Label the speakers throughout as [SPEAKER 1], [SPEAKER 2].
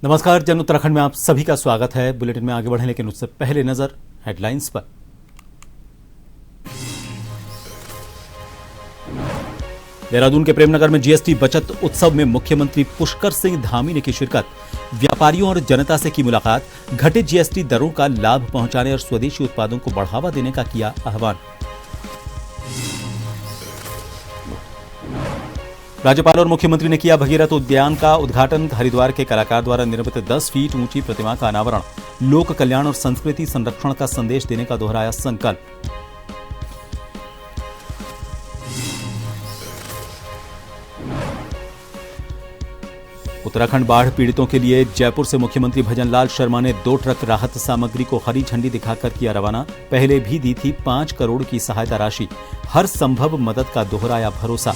[SPEAKER 1] नमस्कार, जन उत्तराखंड में आप सभी का स्वागत है। बुलेटिन में आगे बढ़ें, लेकिन उससे पहले नजर हेडलाइंस पर। देहरादून के प्रेमनगर में जीएसटी बचत उत्सव में मुख्यमंत्री पुष्कर सिंह धामी ने की शिरकत। व्यापारियों और जनता से की मुलाकात। घटित जीएसटी दरों का लाभ पहुंचाने और स्वदेशी उत्पादों को बढ़ावा देने का किया आह्वान। राज्यपाल और मुख्यमंत्री ने किया भगीरथ उद्यान का उद्घाटन। हरिद्वार के कलाकार द्वारा निर्मित 10 फीट ऊंची प्रतिमा का अनावरण। लोक कल्याण और संस्कृति संरक्षण का संदेश देने का दोहराया संकल्प। उत्तराखंड बाढ़ पीड़ितों के लिए जयपुर से मुख्यमंत्री भजनलाल शर्मा ने 2 ट्रक राहत सामग्री को हरी झंडी दिखाकर किया रवाना। पहले भी दी थी 5 करोड़ की सहायता राशि। हर संभव मदद का दोहराया भरोसा।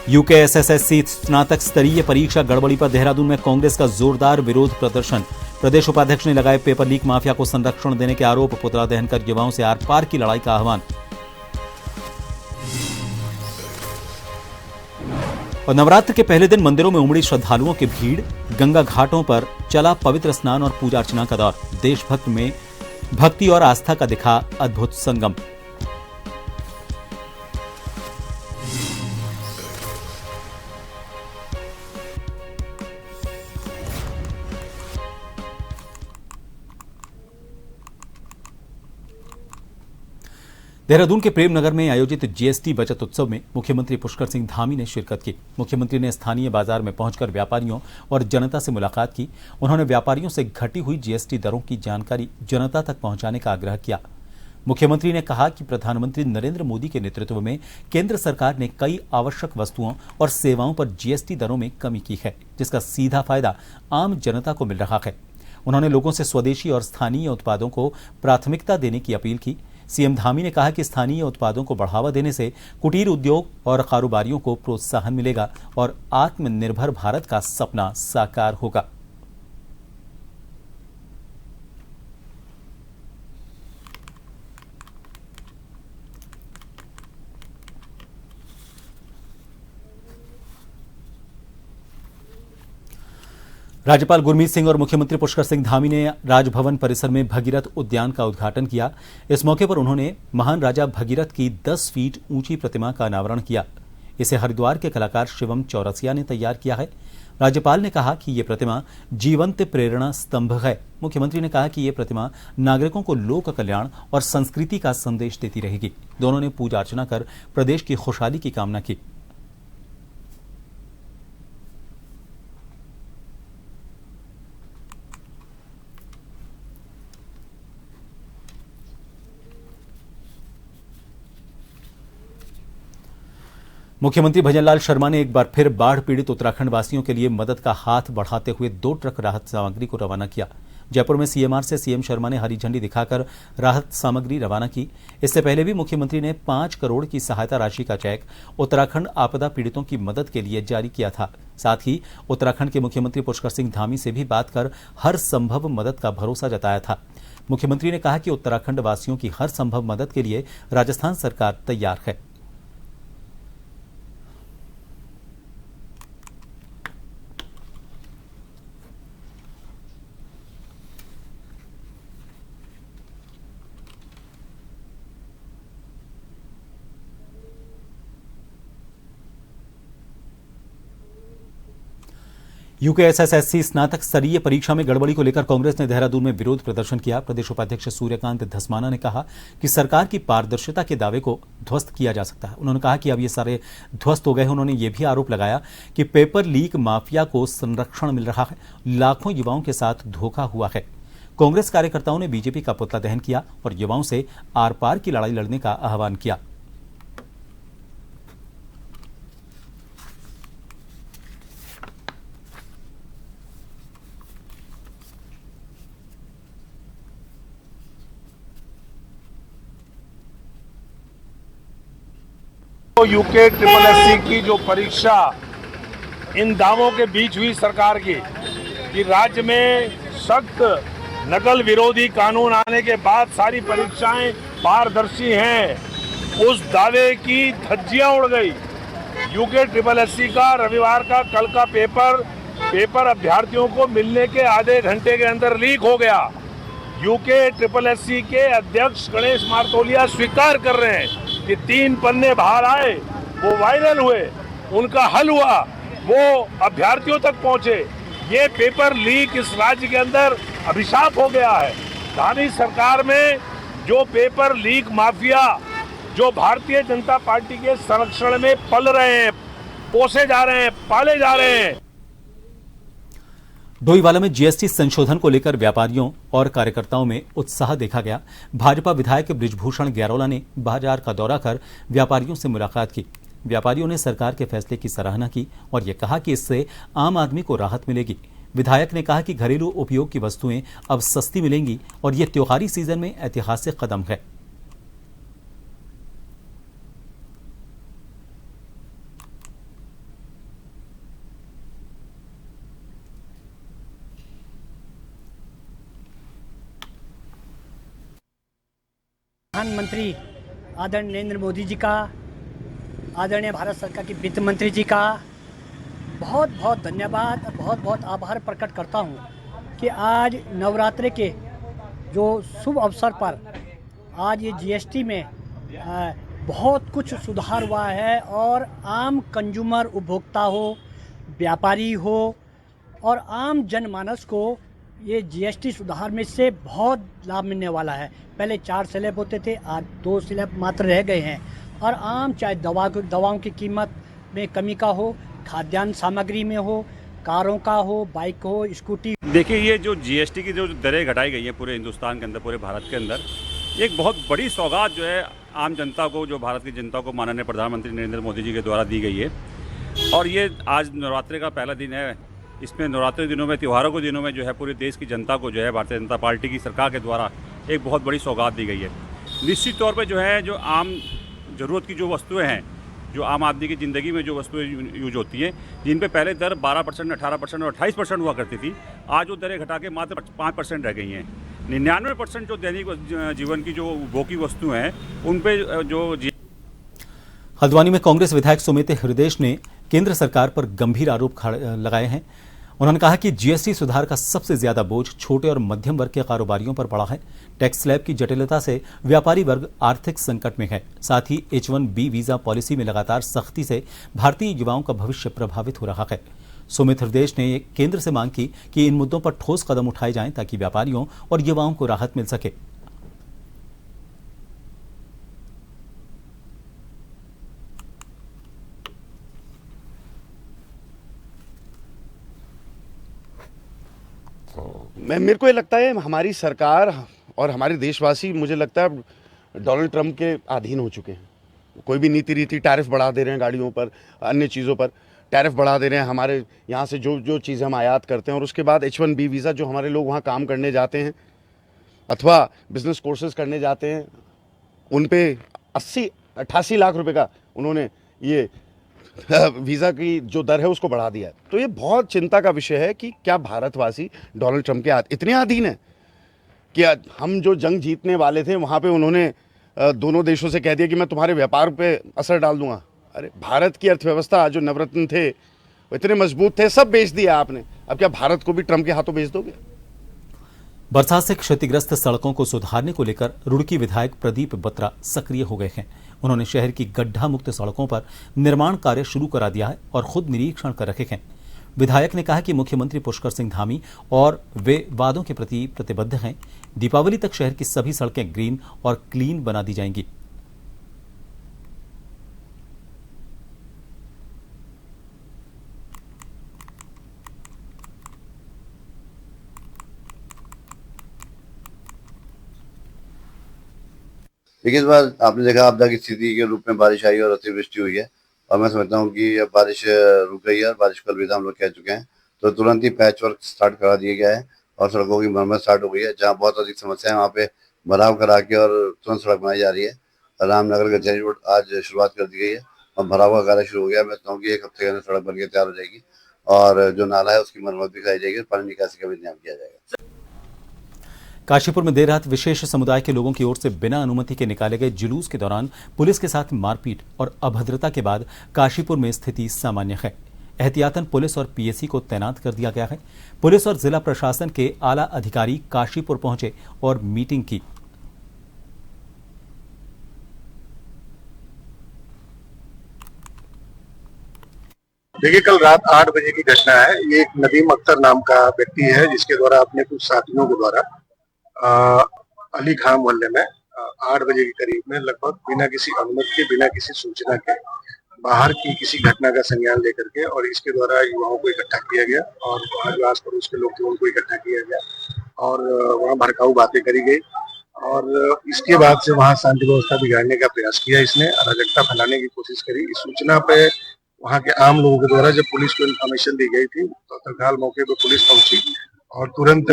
[SPEAKER 1] यूकेएसएससी स्नातक स्तरीय परीक्षा गड़बड़ी पर देहरादून में कांग्रेस का जोरदार विरोध प्रदर्शन। प्रदेश उपाध्यक्ष ने लगाए पेपर लीक माफिया को संरक्षण देने के आरोप। पुतला दहन कर युवाओं से आर पार की लड़ाई का आह्वान। और नवरात्र के पहले दिन मंदिरों में उमड़ी श्रद्धालुओं की भीड़। गंगा घाटों पर चला पवित्र स्नान और पूजा अर्चना का दौर। देशभक्त में भक्ति और आस्था का दिखा अद्भुत संगम। देहरादून के प्रेमनगर में आयोजित जीएसटी बचत उत्सव में मुख्यमंत्री पुष्कर सिंह धामी ने शिरकत की। मुख्यमंत्री ने स्थानीय बाजार में पहुंचकर व्यापारियों और जनता से मुलाकात की। उन्होंने व्यापारियों से घटी हुई जीएसटी दरों की जानकारी जनता तक पहुंचाने का आग्रह किया। मुख्यमंत्री ने कहा कि प्रधानमंत्री नरेंद्र मोदी के नेतृत्व में केंद्र सरकार ने कई आवश्यक वस्तुओं और सेवाओं पर जीएसटी दरों में कमी की है, जिसका सीधा फायदा आम जनता को मिल रहा है। उन्होंने लोगों से स्वदेशी और स्थानीय उत्पादों को प्राथमिकता देने की अपील की। सीएम धामी ने कहा कि स्थानीय उत्पादों को बढ़ावा देने से कुटीर उद्योग और कारोबारियों को प्रोत्साहन मिलेगा और आत्मनिर्भर भारत का सपना साकार होगा। राज्यपाल गुरमीत सिंह और मुख्यमंत्री पुष्कर सिंह धामी ने राजभवन परिसर में भगीरथ उद्यान का उद्घाटन किया। इस मौके पर उन्होंने महान राजा भगीरथ की 10 फीट ऊंची प्रतिमा का अनावरण किया। इसे हरिद्वार के कलाकार शिवम चौरसिया ने तैयार किया है। राज्यपाल ने कहा कि ये प्रतिमा जीवंत प्रेरणा स्तंभ है। मुख्यमंत्री ने कहा कि ये प्रतिमा नागरिकों को लोक कल्याण और संस्कृति का संदेश देती रहेगी। दोनों ने पूजा अर्चना कर प्रदेश की खुशहाली की कामना की। मुख्यमंत्री भजनलाल शर्मा ने एक बार फिर बाढ़ पीड़ित उत्तराखंड वासियों के लिए मदद का हाथ बढ़ाते हुए 2 ट्रक राहत सामग्री को रवाना किया। जयपुर में सीएमआर से सीएम शर्मा ने हरी झंडी दिखाकर राहत सामग्री रवाना की। इससे पहले भी मुख्यमंत्री ने 5 करोड़ की सहायता राशि का चेक उत्तराखंड आपदा पीड़ितों की मदद के लिए जारी किया था। साथ ही उत्तराखंड के मुख्यमंत्री पुष्कर सिंह धामी से भी बात कर हर संभव मदद का भरोसा जताया था। मुख्यमंत्री ने कहा कि उत्तराखंड वासियों की हर संभव मदद के लिए राजस्थान सरकार तैयार है। यूकेएसएससी स्नातक स्तरीय परीक्षा में गड़बड़ी को लेकर कांग्रेस ने देहरादून में विरोध प्रदर्शन किया। प्रदेश उपाध्यक्ष सूर्यकांत धस्माना ने कहा कि सरकार की पारदर्शिता के दावे को ध्वस्त किया जा सकता है। उन्होंने कहा कि अब ये सारे ध्वस्त हो गए हैं। उन्होंने ये भी आरोप लगाया कि पेपर लीक माफिया को संरक्षण मिल रहा है, लाखों युवाओं के साथ धोखा हुआ है। कांग्रेस कार्यकर्ताओं ने बीजेपी का पुतला दहन किया और युवाओं से आर पार की लड़ाई लड़ने का आह्वान किया।
[SPEAKER 2] तो यूके ट्रिपल एससी की जो परीक्षा इन दावों के बीच हुई सरकार की कि राज्य में सख्त नकल विरोधी कानून आने के बाद सारी परीक्षाएं पारदर्शी हैं, उस दावे की धज्जियां उड़ गई। यूके ट्रिपल एससी का रविवार का कल का पेपर अभ्यर्थियों को मिलने के आधे घंटे के अंदर लीक हो गया। यूके ट्रिपल एससी के अध्यक्ष गणेश मार्तोलिया स्वीकार कर रहे हैं कि 3 पन्ने बाहर आए, वो वायरल हुए, उनका हल हुआ, वो अभ्यर्थियों तक पहुंचे। ये पेपर लीक इस राज्य के अंदर अभिशाप हो गया है। धामी सरकार में जो पेपर लीक माफिया जो भारतीय जनता पार्टी के संरक्षण में पल रहे हैं, पोसे जा रहे हैं, पाले जा रहे हैं।
[SPEAKER 1] डोईवाला में जीएसटी संशोधन को लेकर व्यापारियों और कार्यकर्ताओं में उत्साह देखा गया। भाजपा विधायक बृजभूषण ग्यारोला ने बाजार का दौरा कर व्यापारियों से मुलाकात की। व्यापारियों ने सरकार के फैसले की सराहना की और ये कहा कि इससे आम आदमी को राहत मिलेगी। विधायक ने कहा कि घरेलू उपयोग की वस्तुएं अब सस्ती मिलेंगी और ये त्योहारी सीजन में ऐतिहासिक कदम है।
[SPEAKER 3] प्रधानमंत्री आदरणीय नरेंद्र मोदी जी का, आदरणीय भारत सरकार के वित्त मंत्री जी का बहुत बहुत धन्यवाद और बहुत बहुत आभार प्रकट करता हूं कि आज नवरात्रि के जो शुभ अवसर पर आज ये जीएसटी में बहुत कुछ सुधार हुआ है और आम कंज्यूमर उपभोक्ता हो, व्यापारी हो और आम जनमानस को ये जीएसटी सुधार में से बहुत लाभ मिलने वाला है। पहले 4 स्लैब होते थे, आज 2 स्लैब मात्र रह गए हैं और आम चाहे दवाओं की कीमत में कमी का हो, खाद्यान्न सामग्री में हो, कारों का हो, बाइक हो, स्कूटी।
[SPEAKER 4] देखिए, ये जो जीएसटी की जो दरें घटाई गई हैं पूरे हिंदुस्तान के अंदर, पूरे भारत के अंदर, एक बहुत बड़ी सौगात जो है आम जनता को, जो भारत की जनता को माननीय प्रधानमंत्री नरेंद्र मोदी जी के द्वारा दी गई है। और ये आज नवरात्रि का पहला दिन है। इसमें नवरात्रि दिनों में, त्योहारों के दिनों में जो है पूरे देश की जनता को जो है भारतीय जनता पार्टी की सरकार के द्वारा एक बहुत बड़ी सौगात दी गई है। निश्चित तौर पर जो है, जो आम ज़रूरत की जो वस्तुएं हैं, जो आम आदमी की ज़िंदगी में जो वस्तुएं यूज होती हैं, जिन पे पहले दर 12%, 18% और 28% हुआ करती थी, आज वो दरें घटा के मात्र 5% रह गई हैं। 99% जो दैनिक जीवन की जो उपभोग की वस्तुएं हैं, उन पर जो
[SPEAKER 1] हल्द्वानी में कांग्रेस विधायक सुमित हृदयेश ने केंद्र सरकार पर गंभीर आरोप लगाए हैं। उन्होंने कहा कि जीएसटी सुधार का सबसे ज्यादा बोझ छोटे और मध्यम वर्ग के कारोबारियों पर पड़ा है। टैक्स स्लैब की जटिलता से व्यापारी वर्ग आर्थिक संकट में है। साथ ही H1B वीजा पॉलिसी में लगातार सख्ती से भारतीय युवाओं का भविष्य प्रभावित हो रहा है। सुमित हृदयेश ने केंद्र से मांग की कि इन मुद्दों पर ठोस कदम उठाए जाएं ताकि व्यापारियों और युवाओं को राहत मिल सके।
[SPEAKER 5] मेरे को ये लगता है हमारी सरकार और हमारे देशवासी, मुझे लगता है डोनाल्ड ट्रंप के अधीन हो चुके हैं। कोई भी नीति रीति, टैरिफ बढ़ा दे रहे हैं गाड़ियों पर, अन्य चीज़ों पर टैरिफ बढ़ा दे रहे हैं। हमारे यहाँ से जो चीज़ें हम आयात करते हैं और उसके बाद H1B वीज़ा जो हमारे लोग वहाँ काम करने जाते हैं अथवा बिजनेस कोर्सेज करने जाते हैं, उन पे 80-88 लाख रुपए का उन्होंने ये वीज़ा की जो दर है उसको बढ़ा दिया है। तो ये बहुत चिंता का विषय है कि क्या भारतवासी डोनाल्ड ट्रंप के इतने अधीन है कि हम जो जंग जीतने वाले थे वहाँ पे उन्होंने दोनों देशों से कह दिया कि मैं तुम्हारे व्यापार पे असर डाल दूंगा। अरे भारत की अर्थव्यवस्था, जो नवरत्न थे वो इतने मजबूत थे, सब बेच दिया आपने। अब क्या भारत को भी ट्रंप के हाथों बेच दोगे?
[SPEAKER 1] बरसात से क्षतिग्रस्त सड़कों को सुधारने को लेकर रुड़की विधायक प्रदीप बत्रा सक्रिय हो गए हैं। उन्होंने शहर की गड्ढा मुक्त सड़कों पर निर्माण कार्य शुरू करा दिया है और खुद निरीक्षण कर रखे हैं। विधायक ने कहा कि मुख्यमंत्री पुष्कर सिंह धामी और वे वादों के प्रति प्रतिबद्ध हैं। दीपावली तक शहर की सभी सड़कें ग्रीन और क्लीन बना दी जाएंगी।
[SPEAKER 6] देखिए, इस बार आपने देखा आपदा की स्थिति के रूप में बारिश आई और अतिवृष्टि हुई है और मैं समझता हूँ कि अब बारिश रुक गई है और बारिश को अलविदा हम लोग कह चुके हैं। तो तुरंत ही पैच वर्क स्टार्ट करा दिया गया है और सड़कों की मरम्मत स्टार्ट हो गई है। जहाँ बहुत अधिक समस्या है वहाँ पे भराव करा के और तुरंत सड़क बनाई जा रही है। रामनगर कचहरी रोड आज शुरुआत कर दी गई है और भराव का कार्य शुरू हो गया। मैं समझता हूँ कि 1 हफ्ते के अंदर सड़क बन के तैयार हो जाएगी और जो नाला है उसकी मरम्मत भी कराई जाएगी, पानी निकासी का भी इंतजाम किया जाएगा।
[SPEAKER 1] काशीपुर में देर रात विशेष समुदाय के लोगों की ओर से बिना अनुमति के निकाले गए जुलूस के दौरान पुलिस के साथ मारपीट और अभद्रता के बाद काशीपुर में स्थिति सामान्य है। एहतियातन पुलिस और पीएसी को तैनात कर दिया गया है। पुलिस और जिला प्रशासन के आला अधिकारी काशीपुर पहुंचे और मीटिंग की।
[SPEAKER 7] देखिए, कल रात 8 बजे की घटना है। ये एक नदीम अख्तर नाम का व्यक्ति है जिसके द्वारा अपने कुछ साथियों के द्वारा अली खान मोहल्ले में 8 बजे के करीब में लगभग बिना किसी अनुमति के, बिना किसी सूचना के बाहर की किसी घटना का संज्ञान लेकर के और इसके द्वारा युवाओं को इकट्ठा किया गया और वहाँ जो आस पड़ोस के लोग थे उनको इकट्ठा किया गया और वहाँ भड़काऊ बातें करी गई और इसके बाद से वहाँ शांति व्यवस्था बिगाड़ने का प्रयास किया। इसने अराजकता फैलाने की कोशिश करी। इस सूचना पे वहाँ के आम लोगों के द्वारा जब पुलिस को इन्फॉर्मेशन दी गई थी तो तत्काल मौके पर पुलिस पहुंची और तुरंत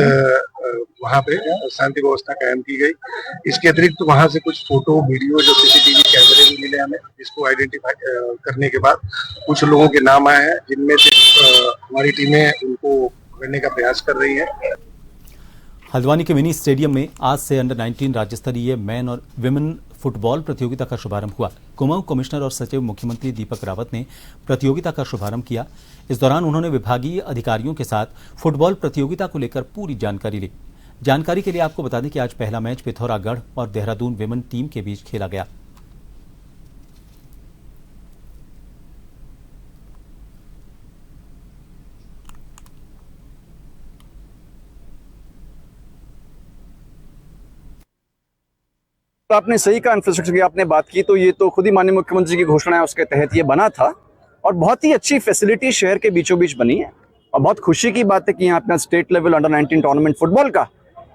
[SPEAKER 7] वहाँ पे शांति व्यवस्था कायम की गई। इसके अतिरिक्त वहाँ से कुछ फोटो वीडियो जो सीसीटीवी कैमरे में मिले हमें, जिसको आइडेंटिफाई करने के बाद कुछ लोगों के नाम आए हैं जिनमें से हमारी टीमें उनको पकड़ने का प्रयास कर रही है।
[SPEAKER 1] हल्द्वानी के मिनी स्टेडियम में आज से अंडर 19 राज्य स्तरीय मैन और विमेन फुटबॉल प्रतियोगिता का शुभारंभ हुआ। कुमाऊं कमिश्नर और सचिव मुख्यमंत्री दीपक रावत ने प्रतियोगिता का शुभारंभ किया। इस दौरान उन्होंने विभागीय अधिकारियों के साथ फुटबॉल प्रतियोगिता को लेकर पूरी जानकारी ली। जानकारी के लिए आपको बता दें कि आज पहला मैच पिथौरागढ़ और देहरादून विमेन टीम के बीच खेला गया।
[SPEAKER 8] तो आपने सही कहा, इंफ्रास्ट्रक्चर की आपने बात की तो ये तो खुद ही माननीय मुख्यमंत्री की घोषणा है, उसके तहत ये बना था और बहुत ही अच्छी फैसिलिटी शहर के बीचों बीच बनी है और बहुत खुशी की बात है कि यहाँ पे state level under 19 tournament football का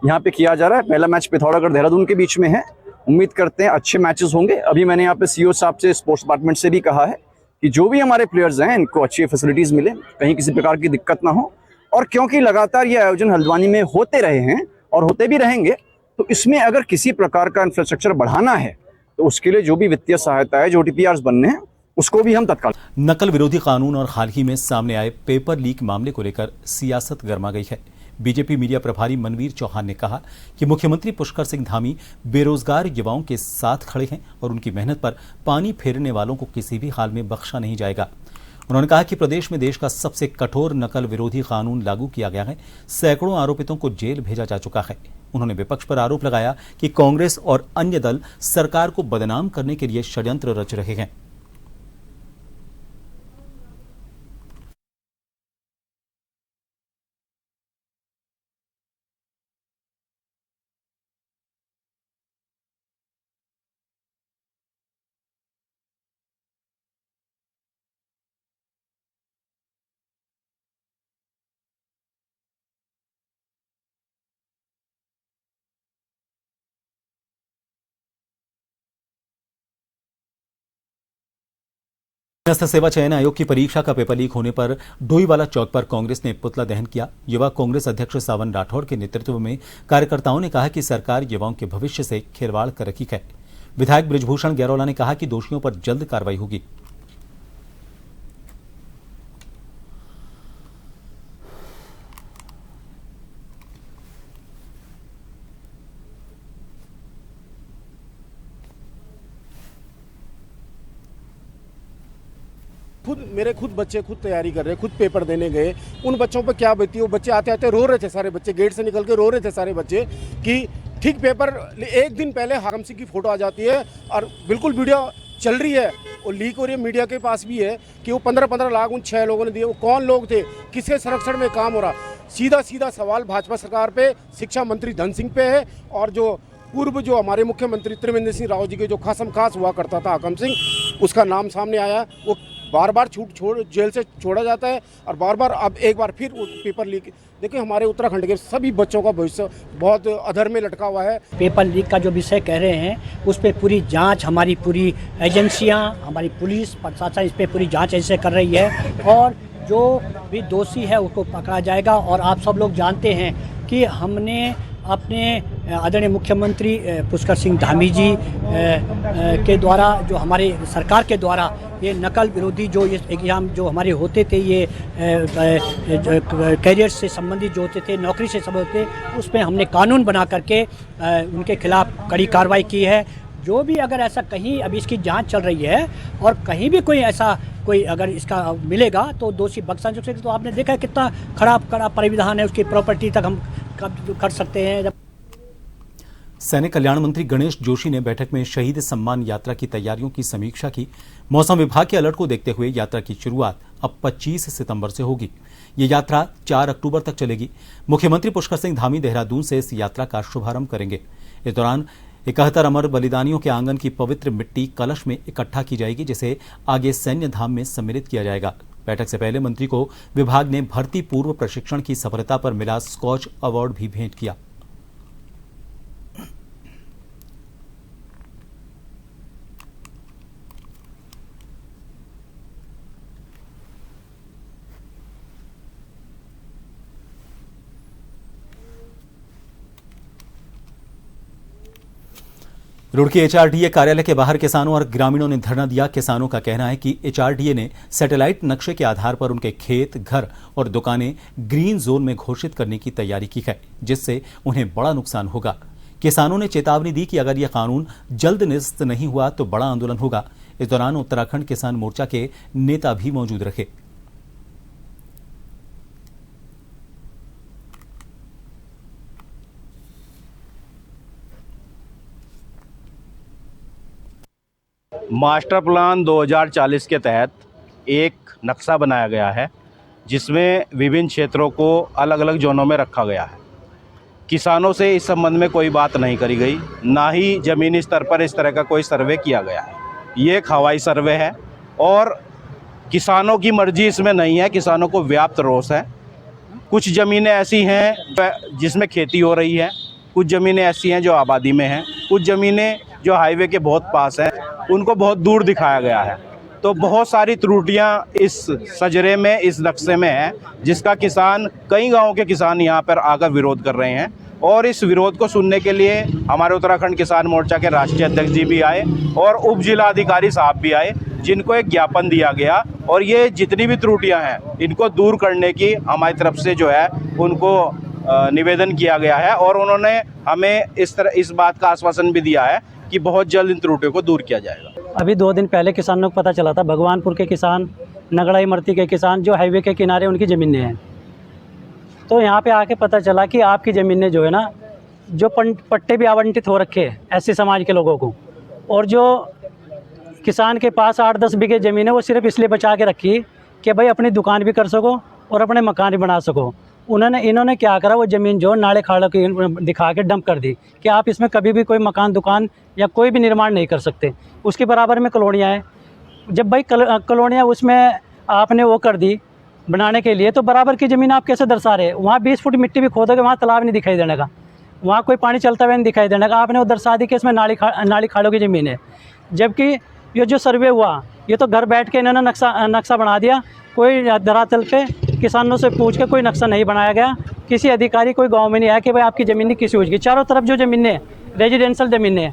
[SPEAKER 8] यहाँ पे किया जा रहा है। पहला मैच पिथौरागढ़ देहरादून के बीच में है। उम्मीद करते हैं अच्छे मैचेस होंगे। अभी मैंने यहाँ पे सीईओ साहब से, स्पोर्ट्स डिपार्टमेंट से भी कहा है कि जो भी हमारे प्लेयर्स हैं इनको अच्छी फैसिलिटीज मिले, कहीं किसी प्रकार की दिक्कत ना हो। और क्योंकि लगातार ये आयोजन हल्द्वानी में होते रहे हैं और होते भी रहेंगे, तो इसमें अगर किसी प्रकार का इंफ्रास्ट्रक्चर बढ़ाना है तो उसके लिए जो भी वित्तीय सहायता है, जो टीपीआर बनने हैं, उसको भी हम तत्काल।
[SPEAKER 1] नकल विरोधी कानून और हाल ही में सामने आए पेपर लीक मामले को लेकर सियासत गर्मा गई है। बीजेपी मीडिया प्रभारी मनवीर चौहान ने कहा कि मुख्यमंत्री पुष्कर सिंह धामी बेरोजगार युवाओं के साथ खड़े हैं और उनकी मेहनत पर पानी फेरने वालों को किसी भी हाल में बख्शा नहीं जाएगा। उन्होंने कहा कि प्रदेश में देश का सबसे कठोर नकल विरोधी कानून लागू किया गया है। सैकड़ों आरोपितों को जेल भेजा जा चुका है। उन्होंने विपक्ष पर आरोप लगाया कि कांग्रेस और अन्य दल सरकार को बदनाम करने के लिए षड्यंत्र रच रहे हैं। अधीनस्थ सेवा चयन आयोग की परीक्षा का पेपर लीक होने पर डोईवाला चौक पर कांग्रेस ने पुतला दहन किया। युवा कांग्रेस अध्यक्ष सावन राठौड़ के नेतृत्व में कार्यकर्ताओं ने कहा कि सरकार युवाओं के भविष्य से खिलवाड़ कर रही है। विधायक बृजभूषण गैरोला ने कहा कि दोषियों पर जल्द कार्रवाई होगी।
[SPEAKER 9] मेरे खुद बच्चे खुद तैयारी कर रहे हैं, खुद पेपर देने गए। उन बच्चों पर क्या बीती, वो बच्चे आते आते रो रहे थे, सारे बच्चे गेट से निकल के रो रहे थे सारे बच्चे कि ठीक पेपर एक दिन पहले हाकम सिंह की फोटो आ जाती है और बिल्कुल वीडियो चल रही है और लीक हो रही है। मीडिया के पास भी है कि वो 15-15 लाख उन 6 लोगों ने दिए। वो कौन लोग थे, किसके संरक्षण में काम हो रहा। सीधा सीधा सवाल भाजपा सरकार पे, शिक्षा मंत्री धन सिंह पे है और जो पूर्व जो हमारे मुख्यमंत्री त्रिवेंद्र सिंह रावत जी के जो खासम खास हुआ करता था हाकम सिंह, उसका नाम सामने आया। वो बार बार जेल से छोड़ा जाता है और बार बार अब एक बार फिर पेपर लीक। देखिए, हमारे उत्तराखंड के सभी बच्चों का भविष्य बहुत अधर में लटका हुआ है।
[SPEAKER 3] पेपर लीक का जो विषय कह रहे हैं उस पर पूरी जांच, हमारी पूरी एजेंसियां, हमारी पुलिस प्रशासन इस पर पूरी जांच ऐसे कर रही है और जो भी दोषी है उसको पकड़ा जाएगा। और आप सब लोग जानते हैं कि हमने अपने आदरणीय मुख्यमंत्री पुष्कर सिंह धामी जी के द्वारा, जो हमारे सरकार के द्वारा ये नकल विरोधी जो ये एग्जाम जो हमारे होते थे, ये कैरियर से संबंधित जो होते थे, नौकरी से संबंधित थे, उस पर हमने कानून बना करके उनके खिलाफ कड़ी कार्रवाई की है। जो भी अगर ऐसा कहीं अभी इसकी जांच चल रही है और कहीं भी कोई ऐसा कोई अगर इसका मिलेगा तो दोषी बख्शा जा सकते। तो आपने देखा है कितना खराब परिविधान है, उसकी प्रॉपर्टी तक हम कर सकते हैं।
[SPEAKER 1] सैनिक कल्याण मंत्री गणेश जोशी ने बैठक में शहीद सम्मान यात्रा की तैयारियों की समीक्षा की। मौसम विभाग के अलर्ट को देखते हुए यात्रा की शुरुआत अब 25 सितंबर से होगी। ये यात्रा 4 अक्टूबर तक चलेगी। मुख्यमंत्री पुष्कर सिंह धामी देहरादून से इस यात्रा का शुभारंभ करेंगे। इस दौरान 71 अमर बलिदानियों के आंगन की पवित्र मिट्टी कलश में इकट्ठा की जाएगी, जिसे आगे सैन्य धाम में सम्मिलित किया जाएगा। बैठक से पहले मंत्री को विभाग ने भर्ती पूर्व प्रशिक्षण की सफलता पर मिला स्कॉच अवार्ड भी भेंट किया। रुड़की एचआरडीए कार्यालय के बाहर किसानों और ग्रामीणों ने धरना दिया। किसानों का कहना है कि एचआरडीए ने सैटेलाइट नक्शे के आधार पर उनके खेत, घर और दुकानें ग्रीन जोन में घोषित करने की तैयारी की है, जिससे उन्हें बड़ा नुकसान होगा। किसानों ने चेतावनी दी कि अगर यह कानून जल्द निरस्त नहीं हुआ तो बड़ा आंदोलन होगा। इस दौरान उत्तराखंड किसान मोर्चा के नेता भी मौजूद रहे।
[SPEAKER 10] मास्टर प्लान 2040 के तहत एक नक्शा बनाया गया है, जिसमें विभिन्न क्षेत्रों को अलग अलग जोनों में रखा गया है। किसानों से इस संबंध में कोई बात नहीं करी गई, ना ही ज़मीनी स्तर पर इस तरह का कोई सर्वे किया गया है। ये एक हवाई सर्वे है और किसानों की मर्जी इसमें नहीं है। किसानों को व्याप्त रोष है। कुछ ज़मीनें ऐसी हैं जिसमें खेती हो रही है, कुछ ज़मीनें ऐसी हैं जो आबादी में हैं, कुछ ज़मीनें जो हाईवे के बहुत पास हैं, उनको बहुत दूर दिखाया गया है। तो बहुत सारी त्रुटियां इस सजरे में, इस नक्शे में है, जिसका किसान, कई गांवों के किसान यहाँ पर आकर विरोध कर रहे हैं। और इस विरोध को सुनने के लिए हमारे उत्तराखंड किसान मोर्चा के राष्ट्रीय अध्यक्ष जी भी आए और उप जिलाधिकारी साहब भी आए, जिनको एक ज्ञापन दिया गया। और ये जितनी भी त्रुटियाँ हैं, इनको दूर करने की हमारी तरफ से जो है उनको निवेदन किया गया है। और उन्होंने हमें इस बात का आश्वासन भी दिया है कि बहुत जल्द इन त्रुटियों को दूर किया जाएगा।
[SPEAKER 11] अभी 2 दिन पहले किसानों को पता चला था, भगवानपुर के किसान, नगड़ाई मर्ती के किसान जो हाईवे के किनारे उनकी ज़मीनें हैं, तो यहाँ पे आके पता चला कि आपकी ज़मीनें जो है ना, जो पट्टे भी आवंटित हो रखे हैं एससी समाज के लोगों को, और जो किसान के पास 8-10 बीघे ज़मीन है वो सिर्फ इसलिए बचा के रखी कि भाई अपनी दुकान भी कर सको और अपने मकान भी बना सको। इन्होंने क्या करा, वो ज़मीन जो नाले खाड़ों की दिखा के डंप कर दी कि आप इसमें कभी भी कोई मकान, दुकान या कोई भी निर्माण नहीं कर सकते। उसके बराबर में कॉलोनियाँ हैं। जब भाई कॉलोनियाँ उसमें आपने वो कर दी बनाने के लिए, तो बराबर की ज़मीन आप कैसे दर्शा रहे? वहाँ 20 फुट मिट्टी भी खोदोगे, वहाँ तालाब नहीं दिखाई देने का, वहाँ कोई पानी चलता हुआ नहीं दिखाई देने का। आपने वो दर्शा दी कि इसमें नाली खाड़ों की ज़मीन है। जबकि ये जो सर्वे हुआ, ये तो घर बैठ के इन्होंने नक्शा बना दिया। कोई धरातल पे किसानों से पूछ के कोई नक्शा नहीं बनाया गया। किसी अधिकारी कोई गांव में नहीं आया कि भाई आपकी ज़मीन किस यूज की। चारों तरफ जो ज़मीनें हैं रेजिडेंशियल ज़मीनें हैं।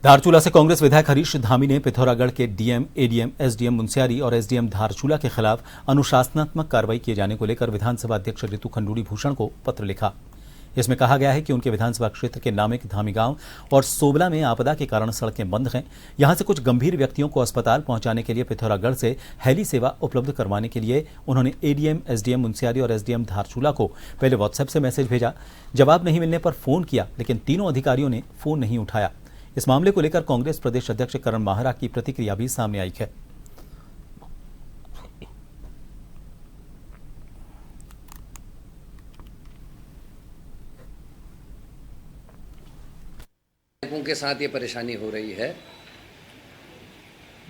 [SPEAKER 1] धारचूला से कांग्रेस विधायक हरीश धामी ने पिथौरागढ़ के डीएम, एडीएम, एसडीएम मुंसियारी और एसडीएम धारचूला के खिलाफ अनुशासनात्मक कार्रवाई किए जाने को लेकर विधानसभा अध्यक्ष ऋतु खंडूड़ी भूषण को पत्र लिखा। इसमें कहा गया है कि उनके विधानसभा क्षेत्र के नामिक धामी गांव और सोबला में आपदा के कारण सड़कें बंद हैं। यहां से कुछ गंभीर व्यक्तियों को अस्पताल पहुंचाने के लिए पिथौरागढ़ से हेली सेवा उपलब्ध करवाने के लिए उन्होंने एडीएम, एसडीएम मुंसियारी और एसडीएम धारचूला को पहले व्हाट्सएप से मैसेज भेजा। जवाब नहीं मिलने पर फोन किया, लेकिन तीनों अधिकारियों ने फोन नहीं उठाया। इस मामले को लेकर कांग्रेस प्रदेश अध्यक्ष करण माहरा की प्रतिक्रिया भी सामने आई है।
[SPEAKER 12] के साथ ये परेशानी हो रही है।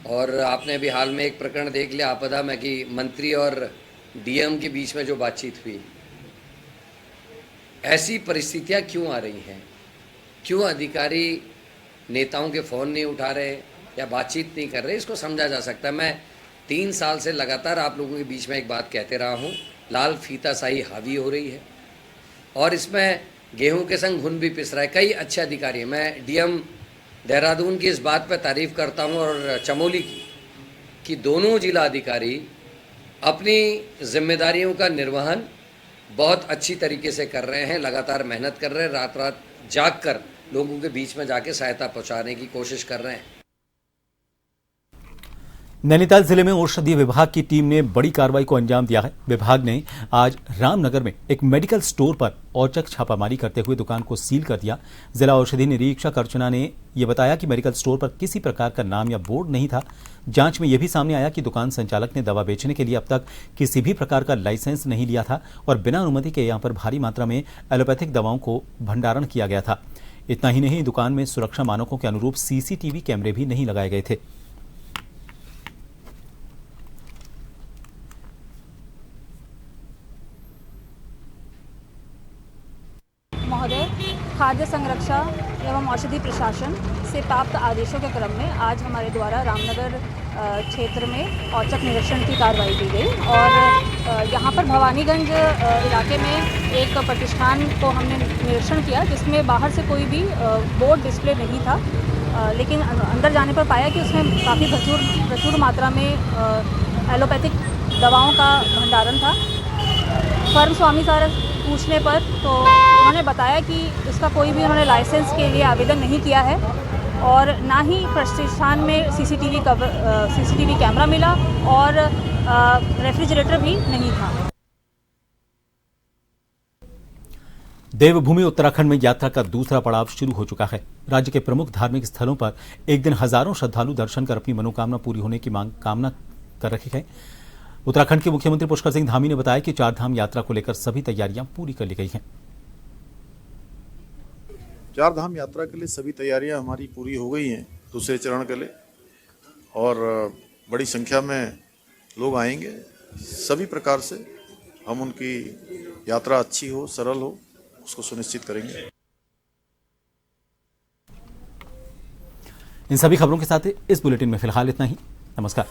[SPEAKER 12] और आपने अभी हाल में एक प्रकरण देख लिया आपदा में कि मंत्री और डीएम के बीच में जो बातचीत हुई। ऐसी परिस्थितियां क्यों आ रही हैं? क्यों अधिकारी नेताओं के फ़ोन नहीं उठा रहे या बातचीत नहीं कर रहे? इसको समझा जा सकता है। मैं 3 साल से लगातार आप लोगों के बीच में एक बात कहते रहा हूँ, लाल फीताशाही हावी हो रही है। और इसमें गेहूं के संग घुन भी पिस रहा है। कई अच्छे अधिकारी हैं। मैं डीएम देहरादून की इस बात पर तारीफ करता हूं और चमोली की कि दोनों जिला अधिकारी अपनी जिम्मेदारियों का निर्वहन बहुत अच्छी तरीके से कर रहे हैं, लगातार मेहनत कर रहे हैं, रात रात जाग कर लोगों के बीच में जाके सहायता पहुंचाने की कोशिश कर रहे हैं।
[SPEAKER 1] नैनीताल जिले में औषधि विभाग की टीम ने बड़ी कार्रवाई को अंजाम दिया है। विभाग ने आज रामनगर में एक मेडिकल स्टोर पर औचक छापामारी करते हुए दुकान को सील कर दिया। जिला औषधि निरीक्षक अर्चना ने यह बताया कि मेडिकल स्टोर पर किसी प्रकार का नाम या बोर्ड नहीं था। जांच में यह भी सामने आया कि दुकान संचालक ने दवा बेचने के लिए अब तक किसी भी प्रकार का लाइसेंस नहीं लिया था और बिना अनुमति के यहां पर भारी मात्रा में एलोपैथिक दवाओं को भंडारण किया गया था। इतना ही नहीं, दुकान में सुरक्षा मानकों के अनुरूप सीसीटीवी कैमरे भी नहीं लगाए गए थे।
[SPEAKER 13] महोदय, खाद्य संरक्षा एवं औषधि प्रशासन से प्राप्त आदेशों के क्रम में आज हमारे द्वारा रामनगर क्षेत्र में औचक निरीक्षण की कार्रवाई की गई और यहाँ पर भवानीगंज इलाके में एक प्रतिष्ठान को हमने निरीक्षण किया जिसमें बाहर से कोई भी बोर्ड डिस्प्ले नहीं था, लेकिन अंदर जाने पर पाया कि उसमें काफ़ी प्रचुर मात्रा में एलोपैथिक दवाओं का भंडारण था। फर्म स्वामी सर पूछने पर तो उन्होंने बताया कि इसका कोई भी उन्होंने लाइसेंस के लिए आवेदन नहीं किया है और ना ही प्रतिष्ठान में सीसीटीवी कैमरा मिला और रेफ्रिजरेटर भी नहीं था।
[SPEAKER 1] देवभूमि उत्तराखंड में यात्रा का दूसरा पड़ाव शुरू हो चुका है। राज्य के प्रमुख धार्मिक स्थलों पर एक दिन हजारों श्रद्धालु दर्शन कर अपनी मनोकामना पूरी होने की कामना कर रहे हैं। उत्तराखंड के मुख्यमंत्री पुष्कर सिंह धामी ने बताया कि चारधाम यात्रा को लेकर सभी तैयारियां पूरी कर ली गई हैं।
[SPEAKER 14] चारधाम यात्रा के लिए सभी तैयारियां हमारी पूरी हो गई हैं दूसरे चरण के लिए और बड़ी संख्या में लोग आएंगे। सभी प्रकार से हम उनकी यात्रा अच्छी हो, सरल हो, उसको सुनिश्चित करेंगे।
[SPEAKER 1] इन सभी खबरों के साथ इस बुलेटिन में फिलहाल इतना ही। नमस्कार।